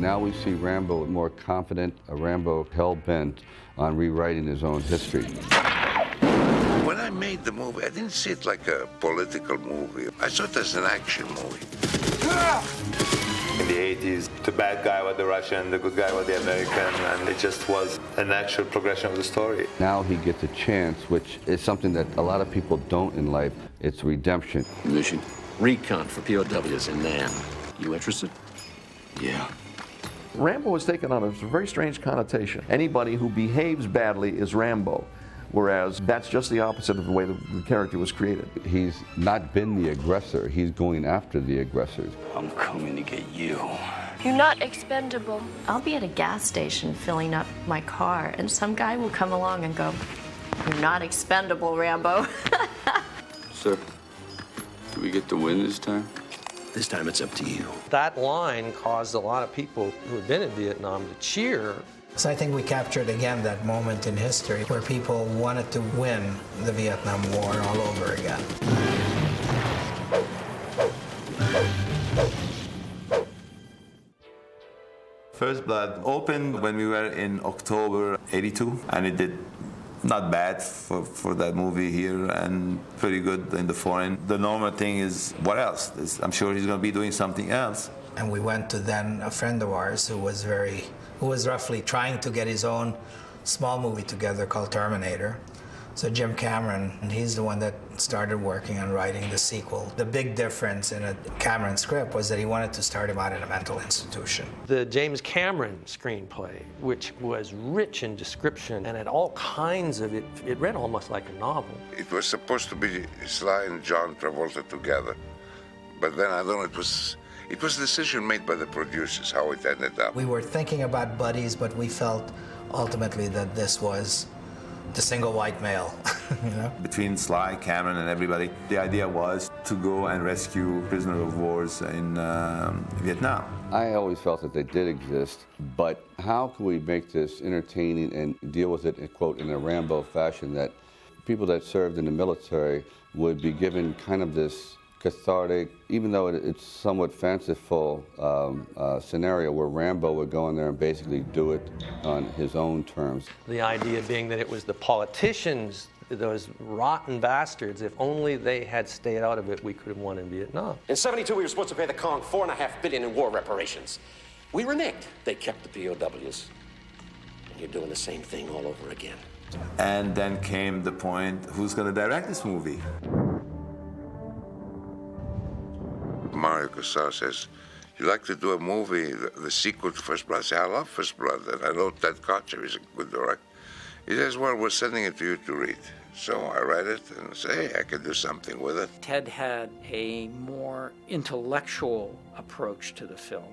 Now we see Rambo more confident, a Rambo hell-bent on rewriting his own history. When I made the movie, I didn't see it like a political movie. I saw it as an action movie. In the 80s, the bad guy was the Russian, the good guy was the American, and it just was a natural progression of the story. Now he gets a chance, which is something that a lot of people don't in life. It's redemption. Mission recon for POWs in Nam. You interested? Yeah. Rambo has taken on a very strange connotation. Anybody who behaves badly is Rambo, whereas that's just the opposite of the way the character was created. He's not been the aggressor. He's going after the aggressors. I'm coming to get you. You're not expendable. I'll be at a gas station filling up my car, and some guy will come along and go, "You're not expendable, Rambo." Sir, do we get to win this time? This time it's up to you. That line caused a lot of people who had been in Vietnam to cheer. So I think we captured again that moment in history where people wanted to win the Vietnam War all over again. First Blood opened when we were in October '82, and it did not bad for that movie here, and pretty good in the foreign. The normal thing is, what else? I'm sure he's going to be doing something else. And we went to then a friend of ours who was roughly trying to get his own small movie together called Terminator. So Jim Cameron, and he's the one that started working on writing the sequel. The big difference in a Cameron script was that he wanted to start him out in a mental institution. The James Cameron screenplay, which was rich in description and had all kinds of it read almost like a novel. It was supposed to be Sly and John Travolta together. But then, I don't know, it was a decision made by the producers, how it ended up. We were thinking about buddies, but we felt ultimately that this was the single white male, you know? Between Sly, Cameron, and everybody, the idea was to go and rescue prisoners of wars in Vietnam. I always felt that they did exist, but how can we make this entertaining and deal with it, quote, in a Rambo fashion, that people that served in the military would be given kind of this cathartic, even though it's somewhat fanciful scenario where Rambo would go in there and basically do it on his own terms. The idea being that it was the politicians, those rotten bastards, if only they had stayed out of it, we could have won in Vietnam. In '72, we were supposed to pay the Kong $4.5 billion in war reparations. We reneged. They kept the POWs. And you're doing the same thing all over again. And then came the point, who's going to direct this movie? Mario Casal says, "You like to do a movie, the sequel to First Blood?" I say, "I love First Blood, and I know Ted Kotcheff is a good director." He says, "Well, we're sending it to you to read." So I read it and say, "Hey, I could do something with it." Ted had a more intellectual approach to the film,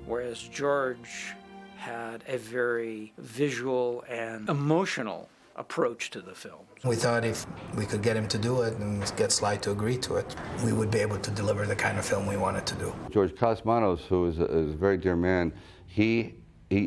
whereas George had a very visual and emotional approach to the film. We thought if we could get him to do it and get Sly to agree to it, we would be able to deliver the kind of film we wanted to do. George Cosmanos, who is a very dear man, he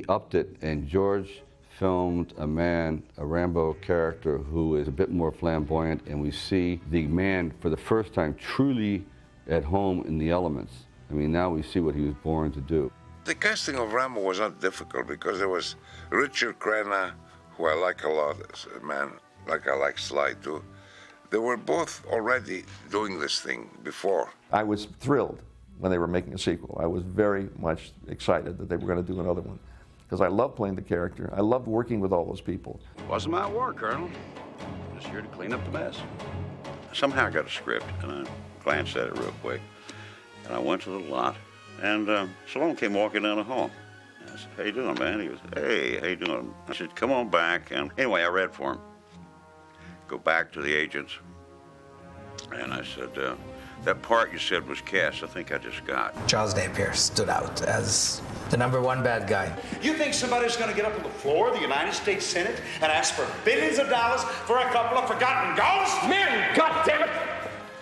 upped it, and George filmed a Rambo character who is a bit more flamboyant, and we see the man for the first time truly at home in the elements. I mean, now we see what he was born to do. The casting of Rambo was not difficult because there was Richard Crenna, who I like a lot, as a man, like I like Sly too. They were both already doing this thing before. I was thrilled when they were making a sequel. I was very much excited that they were going to do another one, because I loved playing the character. I loved working with all those people. Wasn't my war, Colonel. Just here to clean up the mess. Somehow I got a script, and I glanced at it real quick, and I went to the lot, and Stallone came walking down the hall. I said, "How you doing, man?" He goes, "Hey, how you doing?" I said, "Come on back." And anyway, I read for him. Go back to the agents. And I said, that part you said was cast, I think I just got. Charles Napier stood out as the #1 bad guy. You think somebody's going to get up on the floor of the United States Senate and ask for billions of dollars for a couple of forgotten ghosts? Men, goddammit!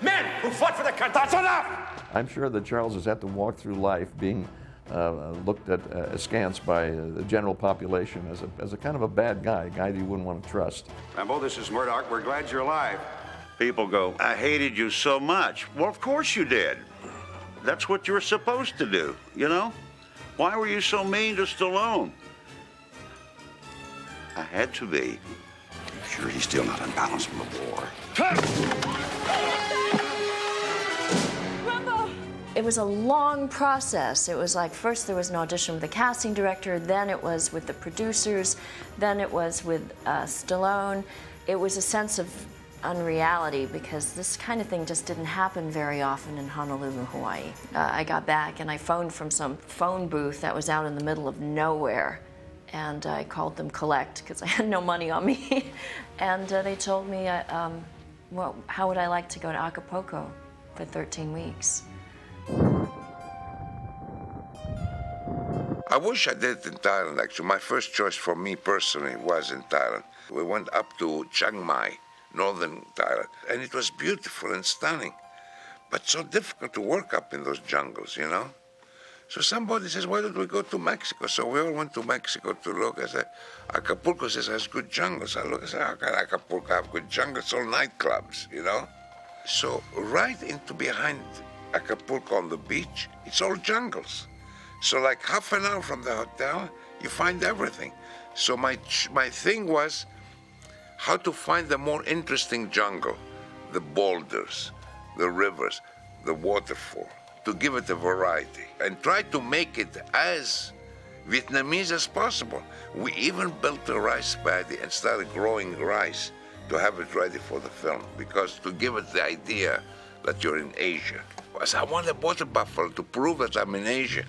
Men who fought for the country. That's enough! I'm sure that Charles has had to walk through life being looked at askance by the general population as a kind of a bad guy, a guy that you wouldn't want to trust. Rambo, this is Murdoch. We're glad you're alive. People go, "I hated you so much." Well, of course you did. That's what you were supposed to do, you know? Why were you so mean to Stallone? I had to be. Sure, he's still not unbalanced from the war. Rambo! It was a long process. It was like first there was an audition with the casting director, then it was with the producers, then it was with Stallone. It was a sense of unreality because this kind of thing just didn't happen very often in Honolulu, Hawaii. I got back and I phoned from some phone booth that was out in the middle of nowhere. And I called them collect because I had no money on me. And they told me, well, how would I like to go to Acapulco for 13 weeks? I wish I did it in Thailand, actually. My first choice for me personally was in Thailand. We went up to Chiang Mai, northern Thailand, and it was beautiful and stunning, but so difficult to work up in those jungles, you know? So somebody says, why don't we go to Mexico? So we all went to Mexico to look. I said, Acapulco says has good jungles. I look, I said, how can Acapulco have good jungles? It's all nightclubs, you know? So right into behind Acapulco on the beach, it's all jungles. So like half an hour from the hotel, you find everything. So my thing was how to find the more interesting jungle, the boulders, the rivers, the waterfall, to give it a variety and try to make it as Vietnamese as possible. We even built a rice paddy and started growing rice to have it ready for the film, because to give it the idea that you're in Asia. I want a water buffalo to prove that I'm in Asia.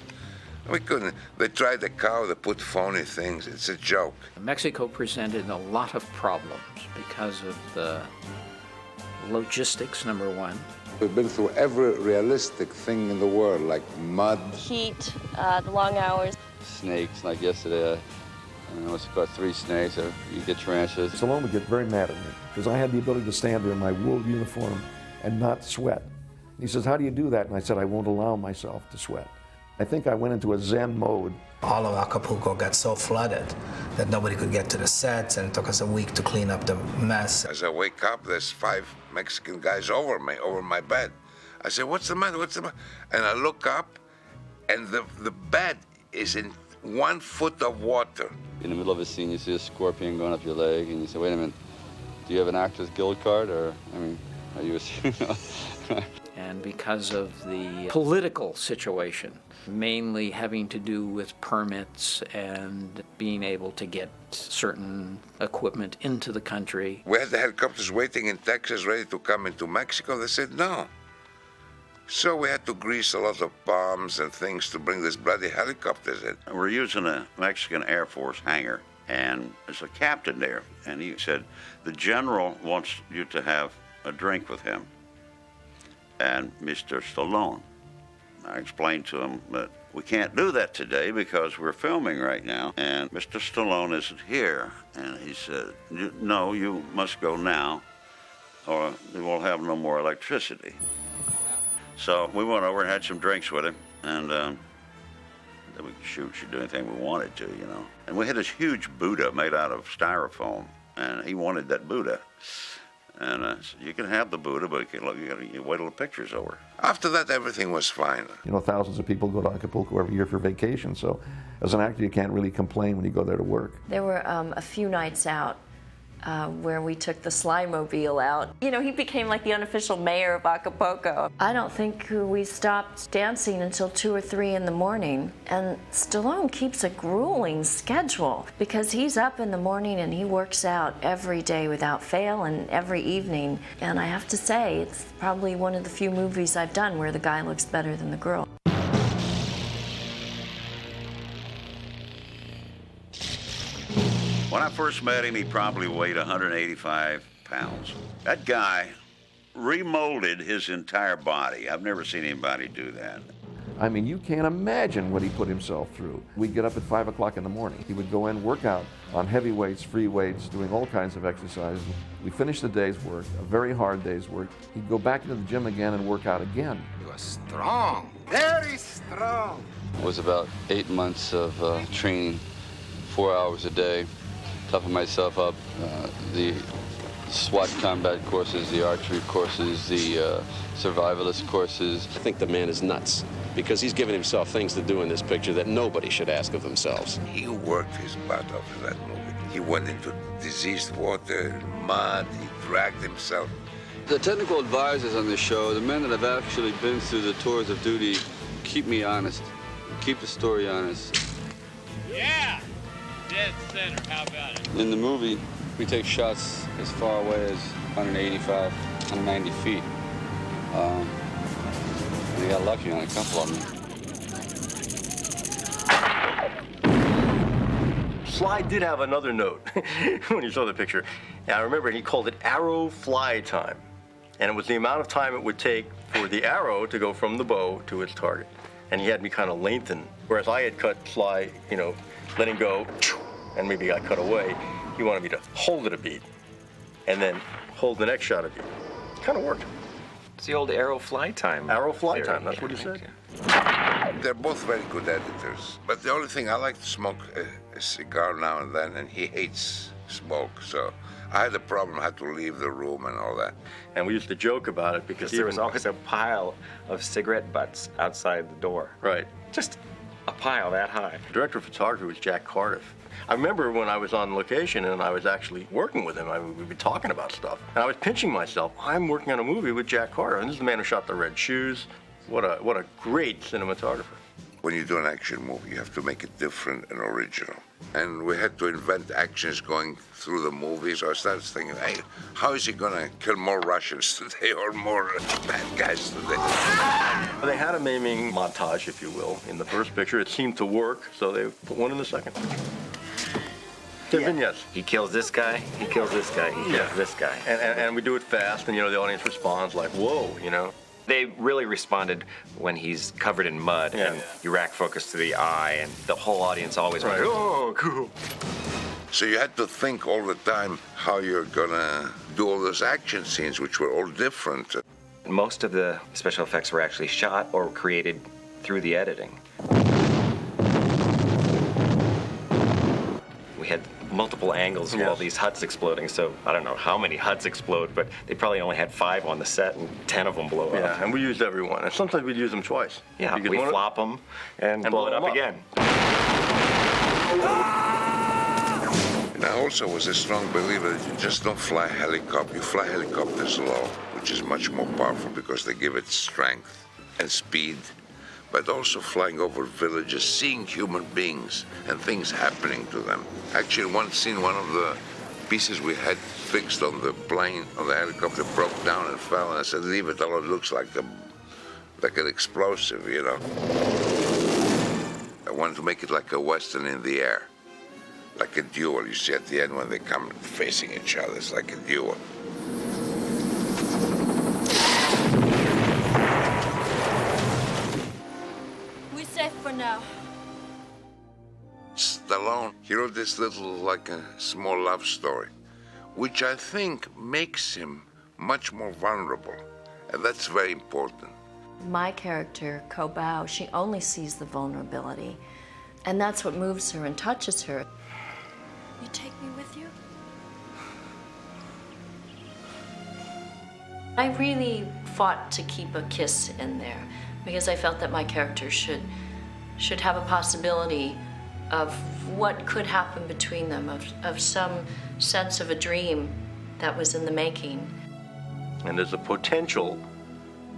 We couldn't. They tried the cow, they put phony things. It's a joke. Mexico presented a lot of problems because of the logistics, number one. We've been through every realistic thing in the world, like mud. Heat, the long hours. Snakes, like yesterday, I was caught 3 snakes, or you get tarantulas. Stallone would get very mad at me because I had the ability to stand there in my wool uniform and not sweat. He says, how do you do that? And I said, I won't allow myself to sweat. I think I went into a Zen mode. All of Acapulco got so flooded that nobody could get to the sets, and it took us a week to clean up the mess. As I wake up, there's 5 Mexican guys over me, over my bed. I say, what's the matter, what's the matter? And I look up, and the bed is in 1 foot of water. In the middle of a scene, you see a scorpion going up your leg, and you say, wait a minute, do you have an Actors Guild card, or, I mean, are you a... And because of the political situation, mainly having to do with permits and being able to get certain equipment into the country. We had the helicopters waiting in Texas ready to come into Mexico. They said no. So we had to grease a lot of palms and things to bring these bloody helicopters in. We're using a Mexican Air Force hangar, and there's a captain there, and he said, the general wants you to have a drink with him and Mr. Stallone. I explained to him that we can't do that today because we're filming right now, and Mr. Stallone isn't here. And he said, no, you must go now, or we won't have no more electricity. So we went over and had some drinks with him, and then we could shoot, do anything we wanted to, you know. And we had this huge Buddha made out of styrofoam, and he wanted that Buddha. And so you can have the Buddha, but you wait till the picture's over. After that, everything was fine. You know, thousands of people go to Acapulco every year for vacation, so as an actor, you can't really complain when you go there to work. There were a few nights out where we took the Slymobile out. You know, he became like the unofficial mayor of Acapulco. I don't think we stopped dancing until 2 or 3 in the morning. And Stallone keeps a grueling schedule because he's up in the morning and he works out every day without fail and every evening. And I have to say, it's probably one of the few movies I've done where the guy looks better than the girl. When I first met him, he probably weighed 185 pounds. That guy remolded his entire body. I've never seen anybody do that. I mean, you can't imagine what he put himself through. We'd get up at 5 o'clock in the morning. He would go in, work out on heavy weights, free weights, doing all kinds of exercises. We finished the day's work, a very hard day's work. He'd go back into the gym again and work out again. You are strong, very strong. It was about 8 months of training, 4 hours a day, toughing myself up. The SWAT combat courses, the archery courses, the survivalist courses. I think the man is nuts. because he's given himself things to do in this picture that nobody should ask of themselves. He worked his butt off in that movie. He went into diseased water, mud, he dragged himself. The technical advisors on this show, the men that have actually been through the tours of duty, keep me honest, keep the story honest. Yeah! Dead center, how about it? In the movie, we take shots as far away as 185, 190 feet. And we got lucky on a couple of them. Sly did have another note when he saw the picture. And I remember he called it arrow fly time. And it was the amount of time it would take for the arrow to go from the bow to its target. And he had me kind of lengthen. Whereas I had cut Sly, you know, letting go, and maybe I cut away. He wanted me to hold it a beat and then hold the next shot a beat. Kind of worked. It's the old arrow fly time. Arrow fly time, that's what he said. They're both very good editors. But the only thing, I like to smoke a cigar now and then, and he hates smoke. So I had a problem, I had to leave the room and all that. And we used to joke about it because there was always a pile of cigarette butts outside the door. Right. Just a pile that high. The director of photography was Jack Cardiff. I remember when I was on location and I was actually working with him, we'd be talking about stuff. And I was pinching myself. I'm working on a movie with Jack Cardiff, and this is the man who shot The Red Shoes. What a great cinematographer. When you do an action movie, you have to make it different and original. And we had to invent actions going through the movie. So I started thinking, hey, how is he going to kill more Russians today or more bad guys today? They had a maiming montage, if you will, in the first picture. It seemed to work, so they put one in the second picture. Yes. He kills this guy, he kills this guy, he kills this guy. And we do it fast, and, you know, the audience responds like, whoa, you know. They really responded when he's covered in mud and you rack focus to the eye, and the whole audience always went, oh, cool. So you had to think all the time how you're gonna do all those action scenes, which were all different. Most of the special effects were actually shot or created through the editing. We had multiple angles of all these huts exploding, so I don't know how many huts explode, but they probably only had 5 on the set and 10 of them blow up. Yeah, and we used every one. And sometimes we'd use them twice. Yeah, we flop them and blow it up again. And I also was a strong believer that you just don't fly a helicopter. You fly helicopters low, which is much more powerful because they give it strength and speed. But also flying over villages, seeing human beings and things happening to them. Actually, one scene, one of the pieces we had fixed on the plane, on the helicopter, broke down and fell, and I said, leave it alone, it looks like an explosive, you know. I wanted to make it like a Western in the air, like a duel. You see at the end when they come facing each other, it's like a duel. Safe for now. Stallone, he wrote this little, like a small love story, which I think makes him much more vulnerable, and that's very important. My character, Ko Bao, she only sees the vulnerability, and that's what moves her and touches her. You take me with you? I really fought to keep a kiss in there, because I felt that my character should have a possibility of what could happen between them, of some sense of a dream that was in the making. And there's a potential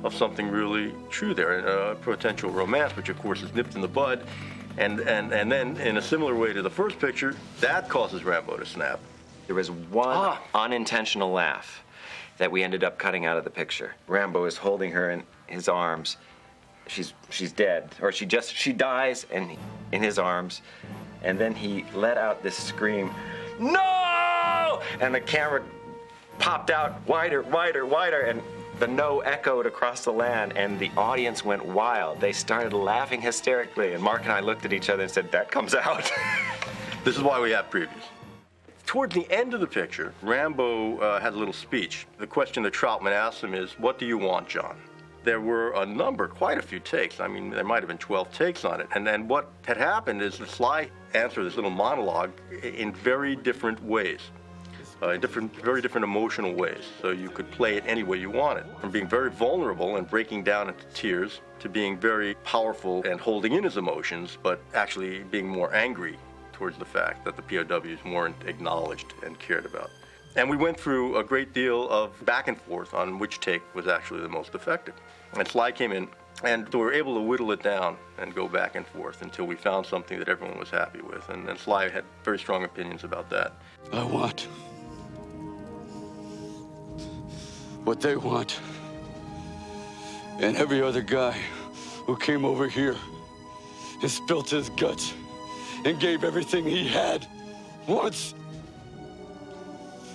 of something really true there, a potential romance, which of course is nipped in the bud. And then, in a similar way to the first picture, that causes Rambo to snap. There was one unintentional laugh that we ended up cutting out of the picture. Rambo is holding her in his arms. She's dead, or she dies in his arms, and then he let out this scream, no! And the camera popped out wider, and the no echoed across the land, and the audience went wild. They started laughing hysterically, and Mark and I looked at each other and said, that comes out. This is why we have previews. Towards the end of the picture, Rambo had a little speech. The question that Troutman asked him is, what do you want, John? There were quite a few takes. I mean, there might have been 12 takes on it. And then what had happened is that Sly answered this little monologue in very different ways. in very different emotional ways. So you could play it any way you wanted, from being very vulnerable and breaking down into tears to being very powerful and holding in his emotions, but actually being more angry towards the fact that the POWs weren't acknowledged and cared about. And we went through a great deal of back and forth on which take was actually the most effective. And Sly came in, and we were able to whittle it down and go back and forth until we found something that everyone was happy with. And Sly had very strong opinions about that. I want what they want. And every other guy who came over here and spilt his guts and gave everything he had wants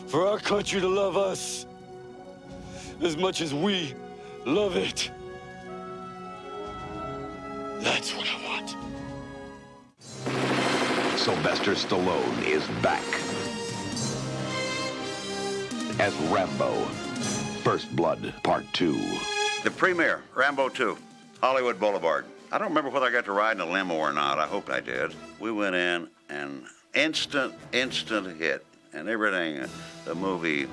for our country to love us as much as we love it. That's what I want. Sylvester Stallone is back as Rambo, First Blood, Part 2. The premiere, Rambo 2, Hollywood Boulevard. I don't remember whether I got to ride in a limo or not. I hope I did. We went in and instant hit. And everything, the movie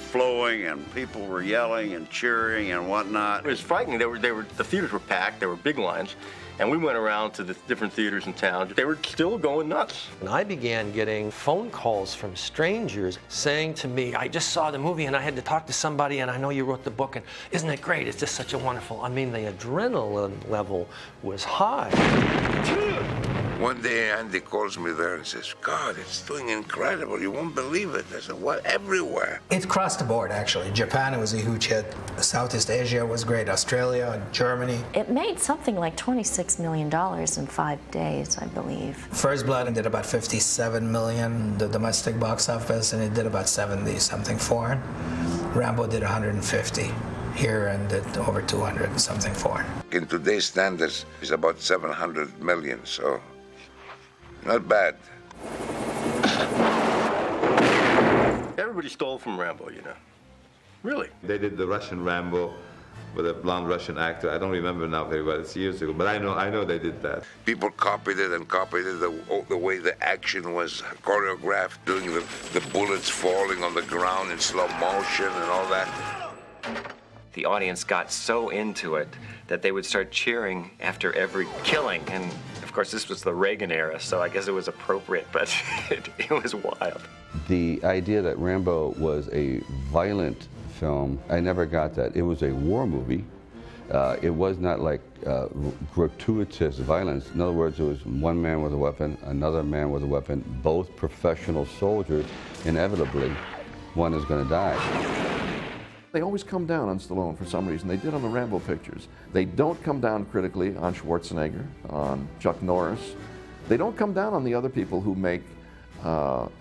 flowing and people were yelling and cheering and whatnot. It was frightening. The theaters were packed. There were big lines. And we went around to the different theaters in town. They were still going nuts. And I began getting phone calls from strangers saying to me, I just saw the movie and I had to talk to somebody and I know you wrote the book and isn't it great? It's just such a wonderful, I mean, the adrenaline level was high. One day Andy calls me there and says, God, it's doing incredible. You won't believe it. I said, what? Everywhere. It crossed the board, actually. Japan, it was a huge hit. Southeast Asia was great. Australia, Germany. It made something like $26 million in 5 days, I believe. First Blood did about 57 million, the domestic box office, and it did about 70-something foreign. Rambo did 150 here and did over 200 and something foreign. In today's standards, it's about 700 million, so not bad. Everybody stole from Rambo, you know. Really. They did the Russian Rambo with a blonde Russian actor. I don't remember now very well. It's years ago, but I know they did that. People copied it the way the action was choreographed, doing the bullets falling on the ground in slow motion and all that. The audience got so into it that they would start cheering after every killing. And of course, this was the Reagan era, so I guess it was appropriate, but it was wild. The idea that Rambo was a violent film, I never got that. It was a war movie. It was not like gratuitous violence. In other words, it was one man with a weapon, another man with a weapon, both professional soldiers. Inevitably, one is going to die. They always come down on Stallone for some reason. They did on the Rambo pictures. They don't come down critically on Schwarzenegger, on Chuck Norris. They don't come down on the other people who make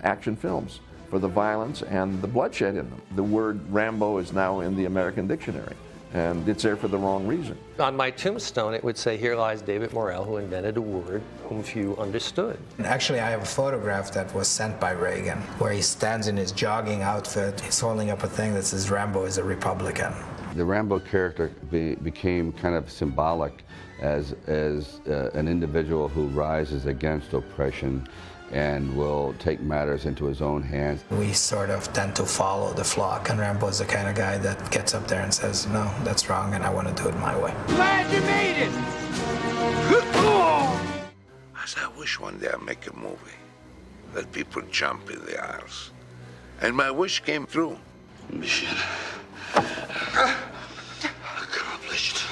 action films for the violence and the bloodshed in them. The word Rambo is now in the American dictionary, and it's there for the wrong reason. On my tombstone, it would say, here lies David Morrell, who invented a word whom few understood. Actually, I have a photograph that was sent by Reagan, where he stands in his jogging outfit. He's holding up a thing that says Rambo is a Republican. The Rambo character became kind of symbolic as an individual who rises against oppression and will take matters into his own hands. We sort of tend to follow the flock, and Rambo's the kind of guy that gets up there and says, no, that's wrong, and I want to do it my way. Glad you made it! I said, I wish one day I'd make a movie that people jump in the aisles. And my wish came true. Mission accomplished.